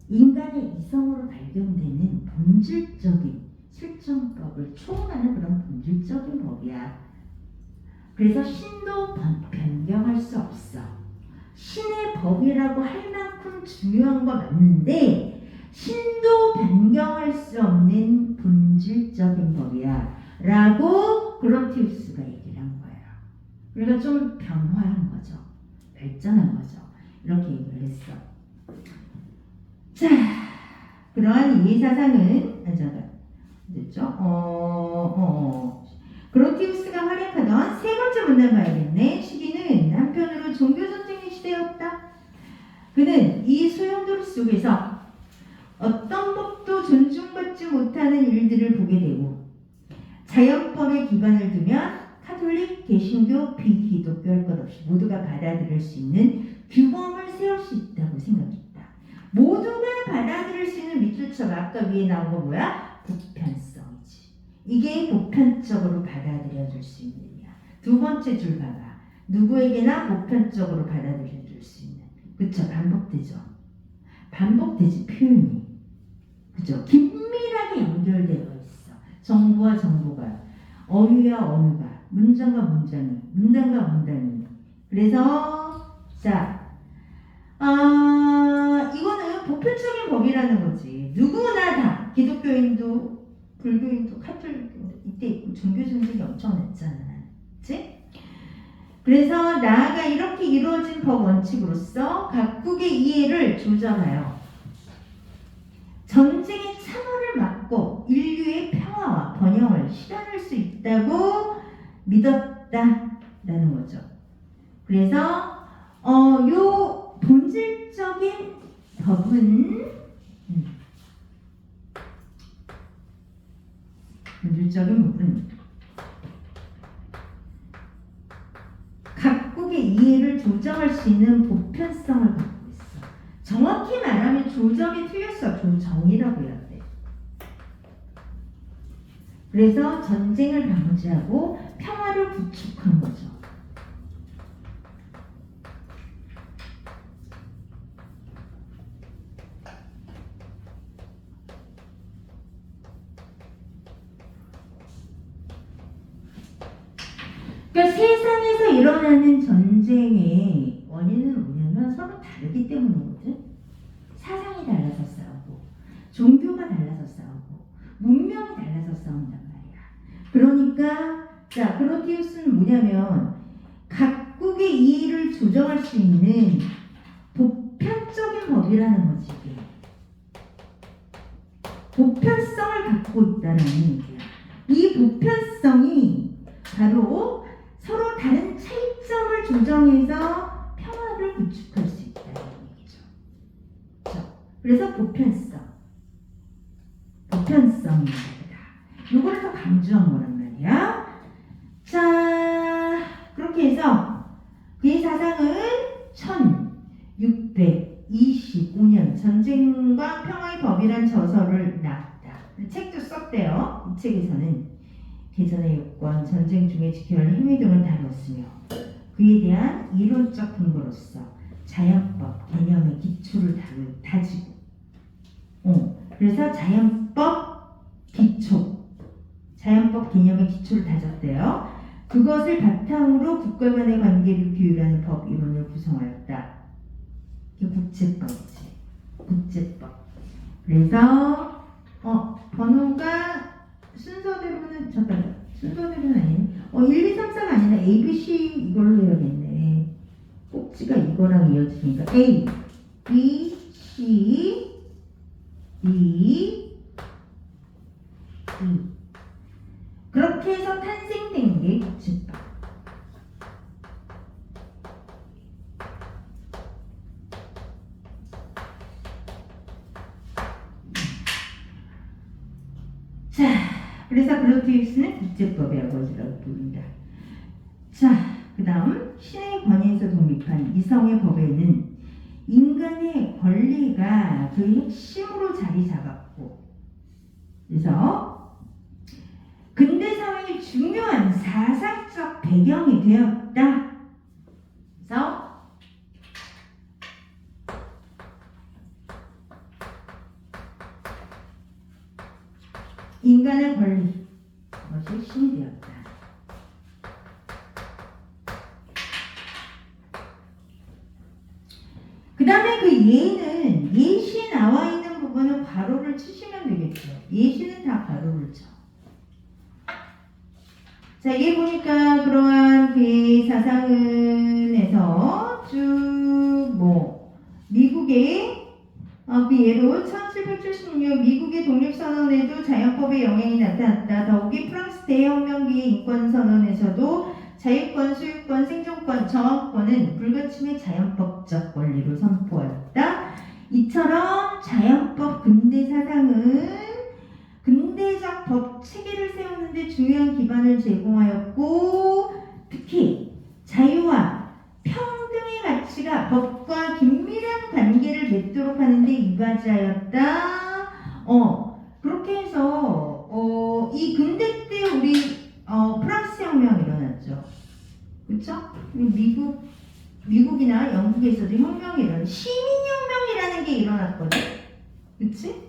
인간의 이성으로 발견되는 본질적인 실정법을 초월하는 그런 본질적인 법이야. 그래서 신도 변경할 수 없어. 신의 법이라고 할 만큼 중요한 거 맞는데 신도 변경할 수 없는 본질적인 법이야 라고 그로티우스가 얘기를 한 거예요. 그러니까 좀 변화한 거죠. 발전한 거죠. 이렇게 얘기를 했어. 자, 그러한 이해사상은 됐죠? 그로티우스가 활약하던 세 번째 문단 봐야겠네. 시기는 한편으로 종교전쟁의 시대였다. 그는 이 소용돌이 속에서 어떤 법도 존중받지 못하는 일들을 보게 되고 자연법에 기반을 두면 카톨릭, 개신교, 비기독교 할 것 없이 모두가 받아들일 수 있는 규범을 세울 수 있다고 생각했다. 모두가 받아들일 수 있는 밑줄쳐가 아까 위에 나온 거 뭐야? 보편성이지. 이게 보편적으로 받아들여질 수 있느냐. 두 번째 줄 봐봐. 누구에게나 보편적으로 받아들여질 수 있는. 그쵸? 반복되죠. 반복되지 표현이. 그죠? 긴밀하게 연결되어 있어. 정보와 정보가, 어휘와 어휘가, 문장과 문장이, 문단과 문단이. 그래서 자, 이거는 보편적인 법이라는 거지. 누구나 다 기독교인도 불교인도 카톨릭도 이때 종교 전쟁이 엄청났잖아. 그치? 그래서 나아가 이렇게 이루어진 법 원칙으로서 각국의 이해를 조정하여 전쟁의 참호를 막고 인류의 평화와 번영을 실현할 수 있다고 믿었다라는 거죠. 그래서 요 본질적인 법은 각국의 이해를 조정할 수 있는 보편성을 갖고 있어. 정확히 말하면 조정이 틀렸어. 조정이라고 해야 돼. 그래서 전쟁을 방지하고 평화를 구축한 거죠. 그러니까 세상에서 일어나는 전쟁의 원인은 뭐냐면 서로 다르기 때문이거든. 사상이 달라서 싸우고 종교가 달라서 싸우고 문명이 달라서 싸운단 말이야. 그러니까 자, 그로티우스는 뭐냐면 각국의 이해를 조정할 수 있는 보편적인 법이라는 거지. 보편성을 갖고 있다는 얘기야. 이 보편성이 바로 서로 다른 차이점을 조정해서 평화를 구축할 수 있다는 얘기죠. 그래서 보편성입니다. 이걸 더 강조한 거란 말이야. 자, 그렇게 해서 그의 사상은 1625년 전쟁과 평화의 법이란 저서를 놨다. 책도 썼대요. 이 책에서는 대전의 요건, 전쟁 중에 지켜야 할 행위 등을 다뤘으며 그에 대한 이론적 근거로서 자연법 개념의 기초를 다지고 그래서 자연법 개념의 기초를 다졌대요. 그것을 바탕으로 국가 간의 관계를 규율하는 법 이론을 구성하였다. 이게 국제법이지. 국제법. 그래서 번호가 순서대로는 순서대로는 아니네. 1, 2, 3, 4가 아니라 A, B, C 이걸로 해야겠네. 꼭지가 이거랑 이어지니까 A, B, C, D, E. 그렇게 해서 탄생된 게 국제법. 자, 그래서 그로티우스는 국제법의 아버지라고 부른다. 자, 그 다음 신의 권위에서 독립한 이성의 법에는 인간의 권리가 그 핵심으로 자리 잡았고, 그래서 근대 사회의 중요한 사상적 배경이 되었다. 그래서 인간의 권리, 그것이 핵심이 되었다. 자, 이게 보니까 그러한 그 사상은에서 쭉 미국의 그 예로 1776 미국의 독립선언에도 자연법의 영향이 나타났다. 더욱이 프랑스 대혁명기의 인권선언에서도 자유권, 소유권, 생존권, 저항권은 불가침의 자연법적 권리로 선포하였다. 이처럼 자연법 근대 사상은 근대적 법 체계를 세우는 데 중요한 기반을 제공하였고 특히 자유와 평등의 가치가 법과 긴밀한 관계를 맺도록 하는 데 이바지하였다. 그렇게 해서 이 근대 때 우리 프랑스 혁명이 일어났죠. 그렇죠? 미국이나 영국에서도 혁명이 일어나 시민혁명이라는 게 일어났거든. 그치?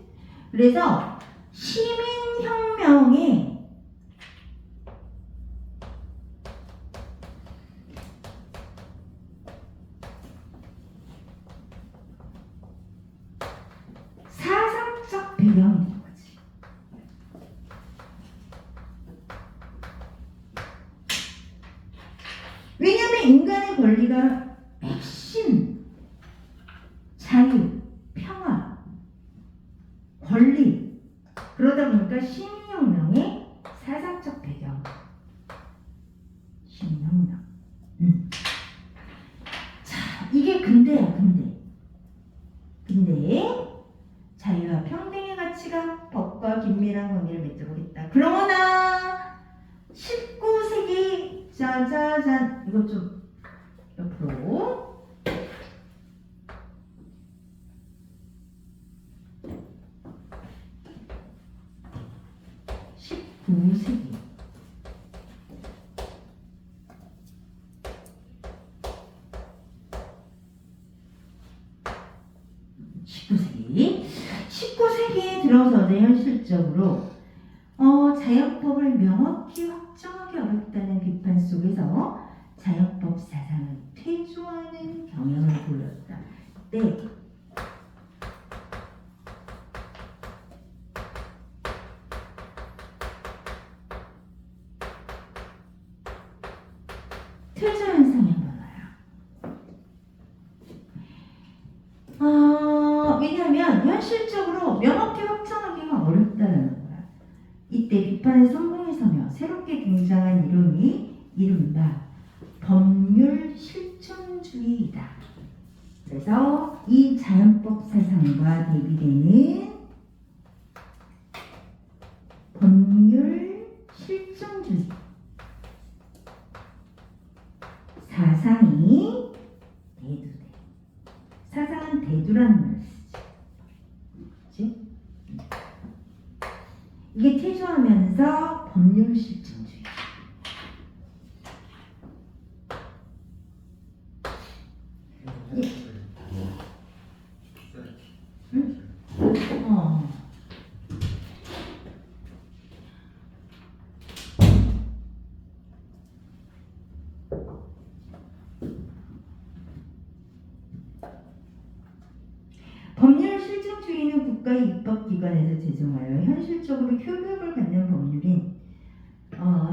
그래서 시민혁명에 사상적 배경이 있는 거지. 왜냐하면 인간의 권리가 핵심, 자유, 평화, 권리 그러다 보니까 시민혁명의 사상적 배경 시민혁명 자 이게 근대야 근대 자유와 평등의 가치가 법과 긴밀한 관계를 맺도록 했다. 그러나 19세기 짜자잔 이거 좀 옆으로 19세기 19세기에 들어서는 현실적으로 자연법을 명확히 확정하기 어렵다는 비판 속에서 자연법 사상은 퇴조하는 경향을 보였다. 네. 퇴조 현상이 한번 와요. 왜냐하면 현실적으로 명확히 확정하기가 어렵다는 거야. 이때 비판의 선봉에 서며 새롭게 등장한 이론이 이른바 법률 실존주의이다. 그래서 이 자연법 사상과 대비되는 법률 실존주의 사상이 대두돼. 사상은 대두라는 말을 쓰지. 그치? 이게 퇴조하면서 법률 실존주의. 법률 실존주의는 국가의 입법기관에서 제정하여 현실적으로 효력을 갖는 법률인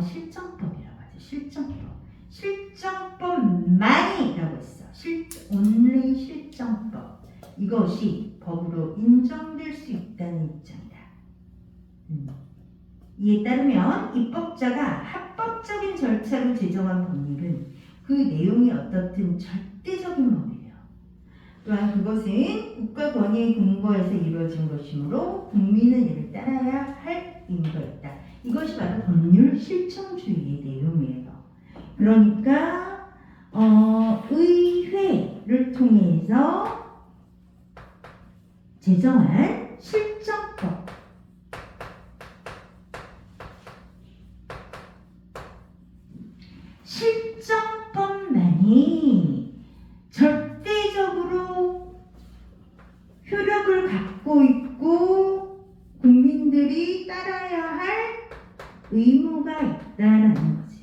실정법이라고 하죠. 실정법만이라고 했어. only 실정법. 이것이 법으로 인정될 수 있다는 입장이다. 이에 따르면 입법자가 합법적인 절차로 제정한 법률은 그 내용이 어떻든 절대적인 법이에요. 또한 그것은 국가 권위의 근거에서 이루어진 것이므로 국민은 이를 따라야 할 의무가 있다. 이것이 바로 법률 실천주의의 내용이에요. 그러니까 의회를 통해서 제정한 실정법 실정법만이 절대적으로 효력을 갖고 있고 국민들이 따라야 할 의무가 있다는 거지.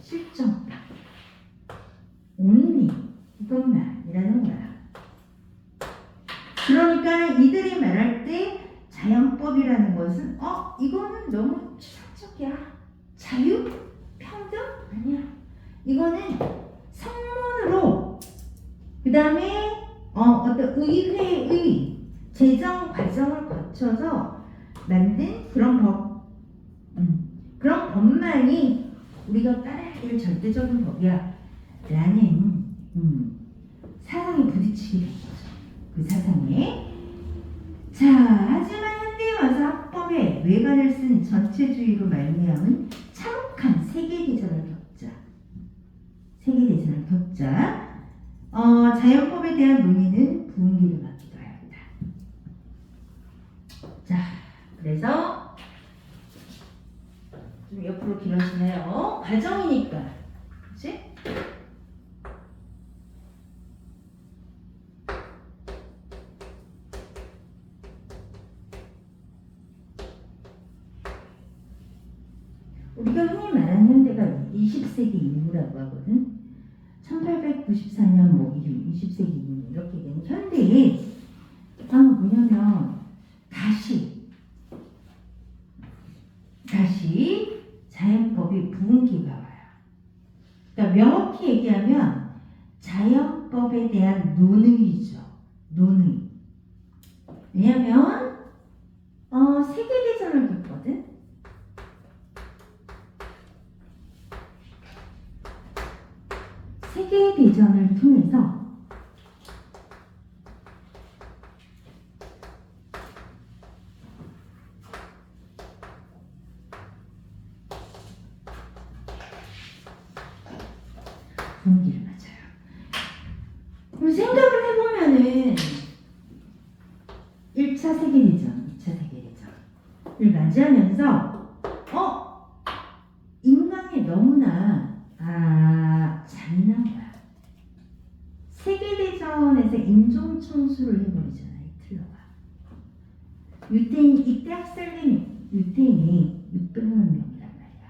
실정법 only 이것만이라는 거야. 그러니까 이들이 말할 때 자연법이라는 것은 이거는 너무 추상적이야. 자유? 평등? 아니야. 이거는 성문으로 그 다음에 어떤 의회의 제정 과정을 거쳐서 만든 그런 법, 그런 법만이 우리가 따라야 될 절대적인 법이야 라는 사상에 부딪히게 된 거죠. 그 사상에. 자, 하지만 현대에 와서 합법에 외관을 쓴 전체주의로 말미암은 참혹한 세계대전을 겪자 자연법에 대한 논의는 분기를 맞기도 합니다. 자, 그래서 좀 옆으로 길어지네요. 과정이니까, 그렇지? 우리가 흔히 말하는 현대가 20세기 이후라고 하거든. 1894년 뭐 20세기 이후 이렇게 되는 현대에 뭐냐면 다시 자연법이 부흥기가 와요. 그러니까 명확히 얘기하면 자연법에 대한 논의죠. 논의. 왜냐면 세계대전을 겪거든. 세계대전을 통해서 분기를 맞아요. 그럼 생각을 해보면은 1차 세계대전, 2차 세계대전을 맞이하면서 인간이 너무나 잔인한 거야. 세계대전에서 인종청소를 해버리잖아, 히틀러가. 이때 학살된 유태인이 600만 명이란 말이야.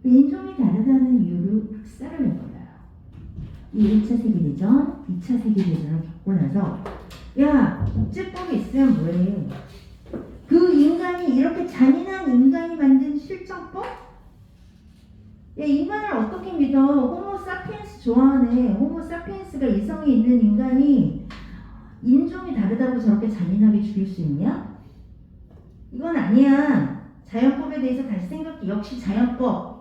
인종이 다르다는 이유로 학살을 해버려요. 이 1차 세계대전, 2차 세계대전을 겪고 나서 야, 국제법이 있으면 뭐해? 그 인간이 이렇게 잔인한 인간이 만든 실정법? 야, 인간을 어떻게 믿어? 호모 사피엔스 좋아하네. 호모 사피엔스가 이성이 있는 인간이 인종이 다르다고 저렇게 잔인하게 죽일 수 있냐? 이건 아니야. 자연법에 대해서 다시 생각해. 역시 자연법을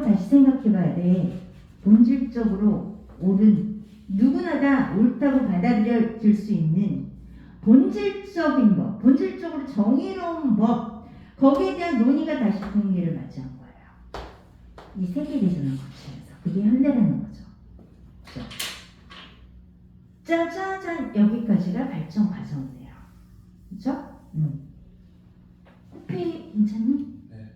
다시 생각해봐야 돼. 본질적으로 옳은, 누구나 다 옳다고 받아들여질 수 있는 본질적인 법, 본질적으로 정의로운 법, 거기에 대한 논의가 다시 분기를 맞이한 거예요. 이 세계대전을 거치면서. 그게 현대라는 거죠. 그렇죠? 짜자잔, 여기까지가 발전 과정이에요. 그렇죠? 호피 괜찮니? 네.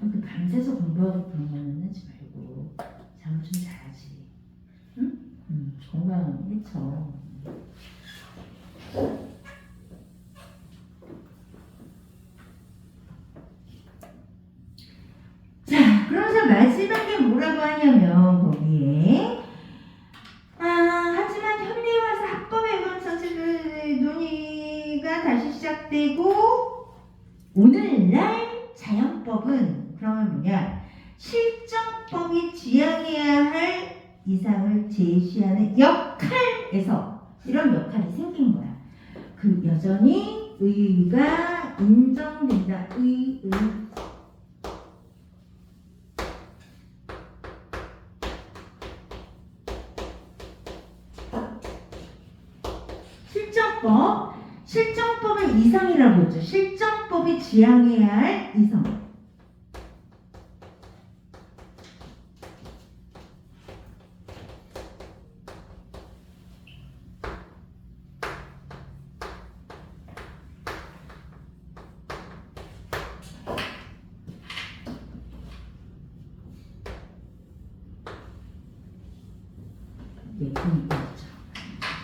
그렇게 밤새서 공부하고 그런 거는 하지 말고 잠을 좀 자야지. 응? 건강 해쳐. 자, 그러면서 마지막에 뭐라고 하냐면 거기에 하지만 현대에 와서 합법에 의한 전체 논의가 다시 시작되고 오늘날 자연법은 그러면 뭐냐? 실정법이 지향해야 할 이상을 제시하는 역할에서 이런 역할이 생긴 거야. 그 여전히 의의가 인정된다. 의의. 실정법의 이상이라고 했죠. 실정법이 지향해야 할 이상.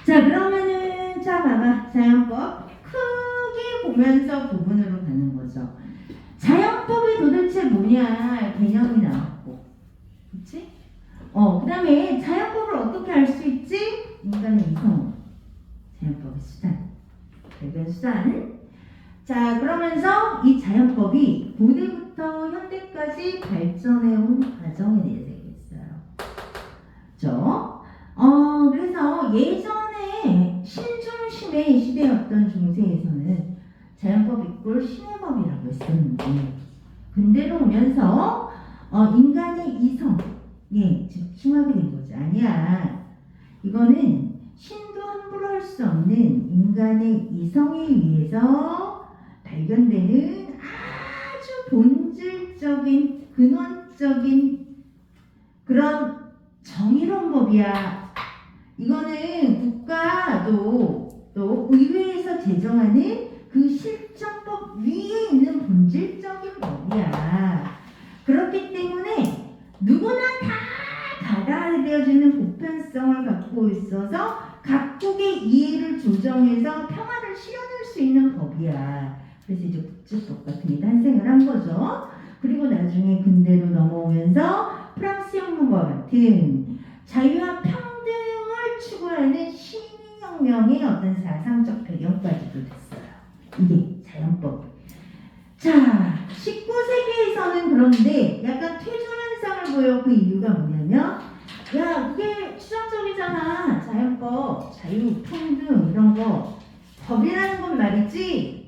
자, 그러면은 자 봐봐. 자연법 크게 보면서 부분으로 가는 거죠. 자연법이 도대체 뭐냐 개념이 나왔고, 그렇지? 그다음에 자연법을 어떻게 알 수 있지? 인간의 이성, 자연법의 수단, 배변 수단. 자, 그러면서 이 자연법이 고대부터 현대까지 발전해온 과정에 대해서 얘기했어요. 그죠? 그래서 예전에 신중심의 시대였던 중세에서는 자연법 이꼴 신해법이라고 했었는데, 근대로 오면서 인간의 이성에 집중하게 된 거지. 아니야. 이거는 신도 함부로 할 수 없는 인간의 이성에 의해서 발견되는 아주 본질적인 근원적인 그런 정의로운 법이야. 이거는 국가도 또 의회에서 제정하는 그 실정법 위에 있는 본질적인 법이야. 그렇기 때문에 누구나 다 받아들여지는 보편성을 갖고 있어서 각국의 이해를 조정해서 평화를 실현할 수 있는 법이야. 그래서 이제 국제법 같은 게 탄생을 한 거죠. 그리고 나중에 근대로 넘어오면서 프랑스 혁명과 같은 자유와 평등을 추구하는 시민혁명의 어떤 사상적 배경까지도 됐어요. 이게 자연법. 자, 19세기에서는 그런데 약간 퇴조 현상을 보여. 그 이유가 뭐냐면, 야, 그게 추상적이잖아. 자연법, 자유, 평등 이런 거. 법이라는 건 말이지,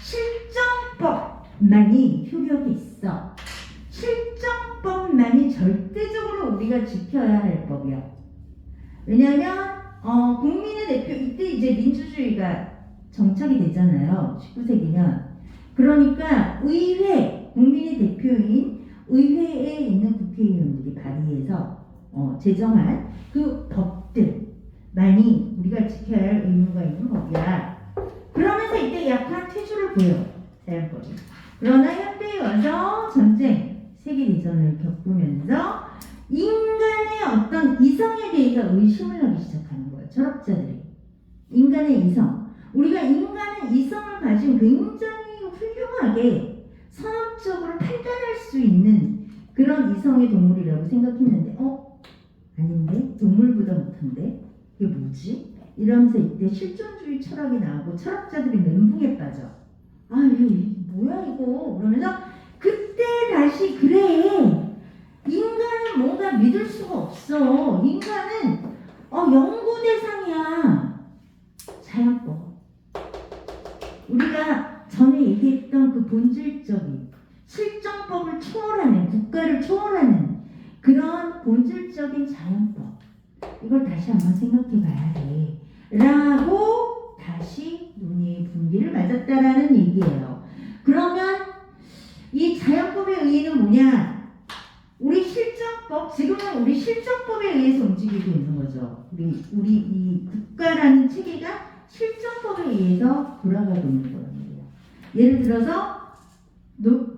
실정법만이 효력이 있어. 실정법만이 절대적으로 우리가 지켜야 할 법이야. 왜냐하면 국민의 대표, 이때 이제 민주주의가 정착이 되잖아요. 19세기면. 그러니까 의회, 국민의 대표인 의회에 있는 국회의원들이 발의해서 제정한 그 법들만이 우리가 지켜야 할 의무가 있는 법이야. 그러면서 이때 약간 퇴조를 보여. 자연법이. 그러나 현대에 와서 전쟁, 세계대전을 겪으면서 인간의 어떤 이성에 대해서 의심을 하기 시작하는 거예요. 철학자들이. 인간의 이성. 우리가 인간의 이성을 가지고 굉장히 훌륭하게 선언적으로 판단할 수 있는 그런 이성의 동물이라고 생각했는데 아닌데? 동물보다 못한데? 이게 뭐지? 이러면서 이때 실존주의 철학이 나오고 철학자들이 멘붕에 빠져. 이게 뭐야 이거? 그러면서 그때 다시 그래. 인간은 뭔가 믿을 수가 없어. 인간은 연구 대상이야. 자연법. 우리가 전에 얘기했던 그 본질적인 실정법을 초월하는, 국가를 초월하는 그런 본질적인 자연법. 이걸 다시 한번 생각해 봐야 돼. 라고 다시 논의의 분기를 맞았다라는 얘기예요. 그러면 이 자연법의 의의는 뭐냐? 우리 실정법, 지금은 우리 실정법에 의해서 움직이고 있는 거죠. 우리 이 국가라는 체계가 실정법에 의해서 돌아가고 있는 거란 말이에요. 예를 들어서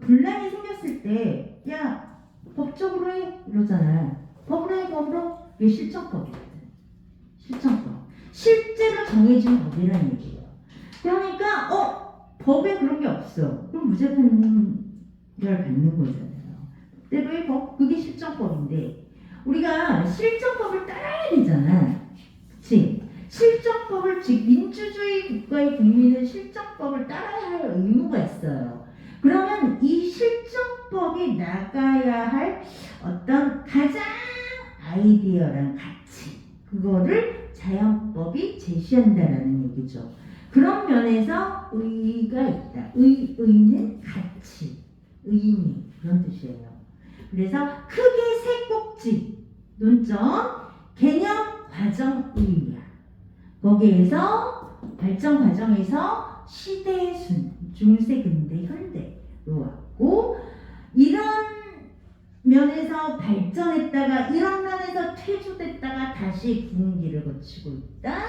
분란이 생겼을 때, 야, 법적으로 해 이러잖아. 법으로 이게 실정법이거든. 실정법. 실제로 정해진 법이라는 얘기예요. 그러니까 법에 그런 게 없어. 그럼 무죄 판결을 받는 거잖아요. 때로의 법, 그게 실정법인데 우리가 실정법을 따라야 되잖아. 그치? 실정법을, 즉 민주주의 국가의 국민은 실정법을 따라야 할 의무가 있어요. 그러면 이 실정법이 나가야 할 어떤 가장 아이디어란 가치, 그거를 자연법이 제시한다라는 얘기죠. 그런 면에서 의의가 있다. 의는 가치, 의미, 그런 뜻이에요. 그래서 크게 세 꼭지 논점, 개념, 과정, 의의야. 거기에서 발전 과정에서 시대 순, 중세, 근대, 현대로 왔고, 이런 면에서 발전했다가 이런 면에서 퇴조됐다가 다시 부흥기를 거치고 있다.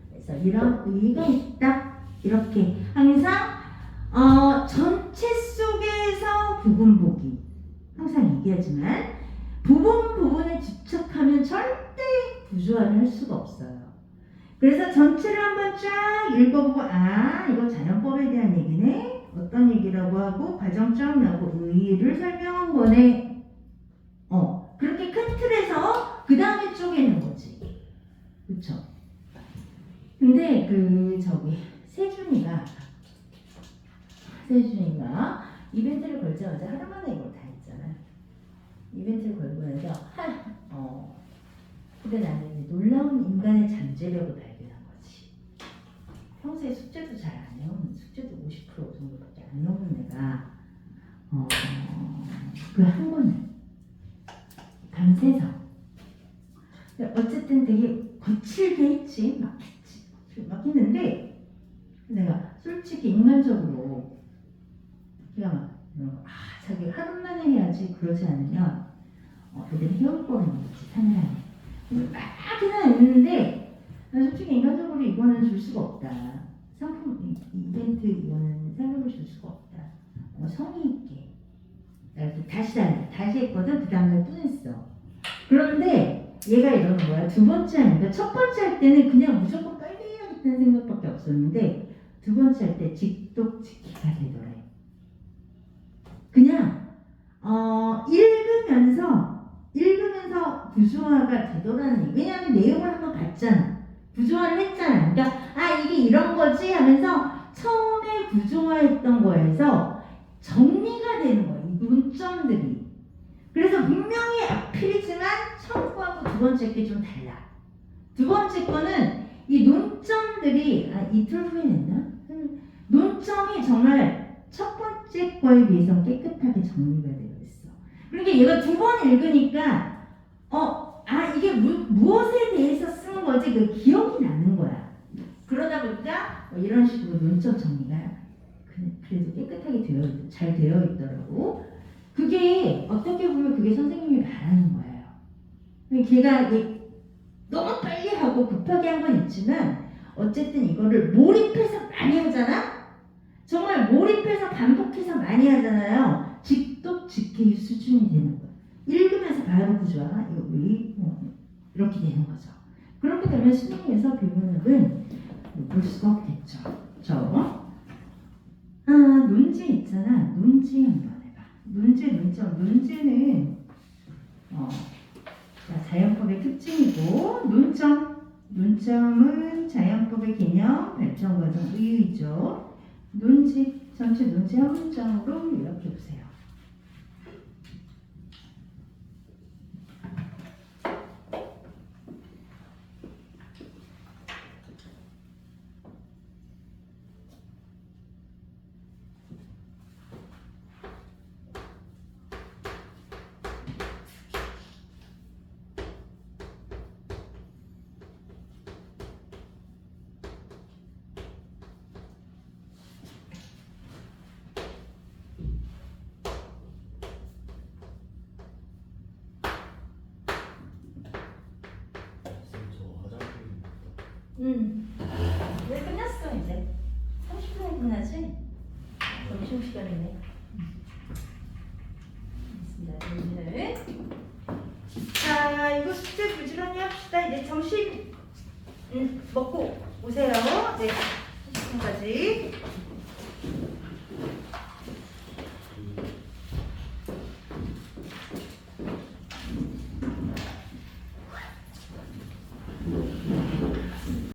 그래서 이런 의의가 있다. 이렇게 항상 전체 속에서 부분보기 항상 얘기하지만 부분에 집착하면 절대 구조화를 할 수가 없어요. 그래서 전체를 한번 쫙 읽어보고 이거 자연법에 대한 얘기네? 어떤 얘기라고 하고 과정 쫙 나오고 의의를 설명한 거네. 그렇게 큰 틀에서 그 다음에 쪼개는 거지. 그쵸? 근데 세준이가 이벤트를 걸자마자 하루 만에 이걸 다 했잖아. 이벤트를 걸고 나서 근데 나는 이제 놀라운 인간의 잠재력을 발견한 거지. 평소에 숙제도 잘 안 해오는, 숙제도 50% 정도밖에 안 해오는 애가 그 한 번을 밤새서 어쨌든 되게 거칠게 했지. 막 했는데 내가 솔직히 인간적으로 기가 막 자기 하루 만에 해야지. 그러지 않으면 애들이 해올 거라는 거지. 상상해. 막 그냥 했는데 솔직히 인간적으로 이거는 줄 수가 없다. 상품 이벤트 이거는 생각을 줄 수가 없다. 성의 있게 다시 했거든. 그 다음날 또 했어. 그런데 얘가 이러는 거야. 두 번째 하니까 첫 번째 할 때는 그냥 무조건 빨리 해야겠다는 생각밖에 없었는데 두 번째 할 때 직독직기가 되더래. 그냥 읽으면서 구조화가 되더라는 얘기. 왜냐하면 내용을 한번 봤잖아. 구조화를 했잖아. 그러니까 이게 이런 거지 하면서 처음에 구조화했던 거에서 정리가 되는 거야. 이 논점들이. 그래서 분명히 앞필이지만 처음하고 두 번째 게 좀 달라. 두 번째 거는 이 논점들이 이틀 후에 냈나? 논점이 정말 첫 번째 거에 비해서 깨끗하게 정리가 되어 있어. 그러니까 얘가 두 번 읽으니까 이게 무엇에 대해서 쓴 거지? 그 기억이 나는 거야. 그러다 보니까 이런 식으로 논점 정리가 그래도 깨끗하게 잘 되어 있더라고. 그게 어떻게 보면 그게 선생님이 바라는 거예요. 걔가 너무 빨리 하고 급하게 한 건 있지만 어쨌든 이거를 몰입해서 많이 하잖아? 정말 몰입해서 반복해서 많이 하잖아요. 직독직해의 수준이 되는 거야. 읽으면서 바로 구조화가 이렇게 되는 거죠. 그렇게 되면 수능에서 비문학은 볼 수가 없겠죠. 논지 있잖아. 논지 한번 해봐. 논지는 자연법의 특징이고 논점은 자연법의 개념, 발전 과정, 의의죠. 전체 논지 한 문장으로 이렇게 보세요. 왜 끝났어 이제? 30분에 끝나지? 점심시간이네. 알겠습니다. 자, 이거 숙제 부지런히 합시다. 이제 점심 먹고 오세요. 네, 30분까지.